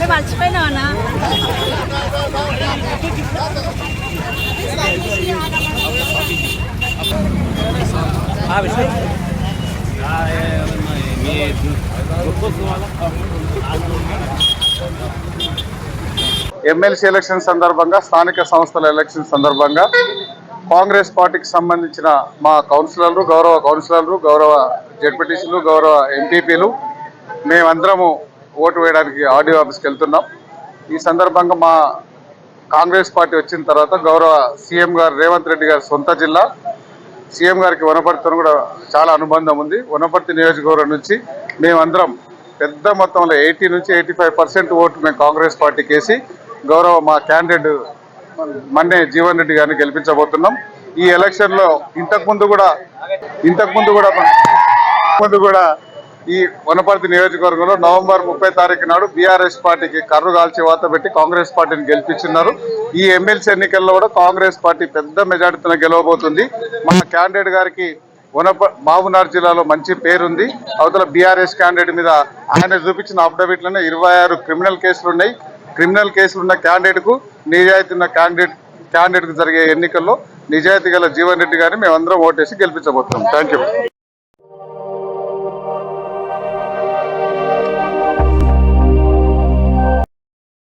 మర్చిపోయినావన్నా MLC election సందర్భంగా స్థానిక సంస్థల ఎలక్షన్ సందర్భంగా కాంగ్రెస్ పార్టీకి సంబంధించిన మా కౌన్సిలర్లు గౌరవ జెడ్పీటీసీలు గౌరవ ఎంపీపీలు మేమందరము ఓటు వేయడానికి ఆర్డీఓ ఆఫీస్కి వెళ్తున్నాం. ఈ సందర్భంగా మా కాంగ్రెస్ పార్టీ వచ్చిన తర్వాత గౌరవ సీఎం గారు రేవంత్ రెడ్డి గారి సొంత జిల్లా సీఎం గారికి వనపర్తితో కూడా చాలా అనుబంధం ఉంది. వనపర్తి నియోజకవర్గం నుంచి మేమందరం పెద్ద మొత్తంలో 80 నుంచి 85% ఓట్లు మేము కాంగ్రెస్ పార్టీకి వేసి గౌరవ మా క్యాండిడేట్ మన్నే జీవన్ రెడ్డి గారిని గెలిపించబోతున్నాం. ఈ ఎలక్షన్లో ఇంతకుముందు కూడా ఈ వనపర్తి నియోజకవర్గంలో నవంబర్ 30 తారీఖు నాడు బీఆర్ఎస్ పార్టీకి కర్రు కాల్చి వాత పెట్టి కాంగ్రెస్ పార్టీని గెలిపించున్నారు. ఈ ఎమ్మెల్సీ ఎన్నికల్లో కూడా కాంగ్రెస్ పార్టీ పెద్ద మెజార్టీతో గెలవబోతుంది. మా క్యాండిడేట్ గారికి మహబూబ్నగర్ జిల్లాలో మంచి పేరుంది. అవతల బీఆర్ఎస్ క్యాండిడేట్ మీద ఆయన చూపించిన అఫిడవిట్లోనే 26 క్రిమినల్ కేసులు ఉన్నాయి. క్రిమినల్ కేసులు ఉన్న క్యాండిడేట్కు నిజాయితీ ఉన్న క్యాండిడేట్కు జరిగే ఎన్నికల్లో నిజాయితీ గల జీవన్ రెడ్డి గారిని మేమందరం ఓటేసి గెలిపించబోతున్నాం. Thank you.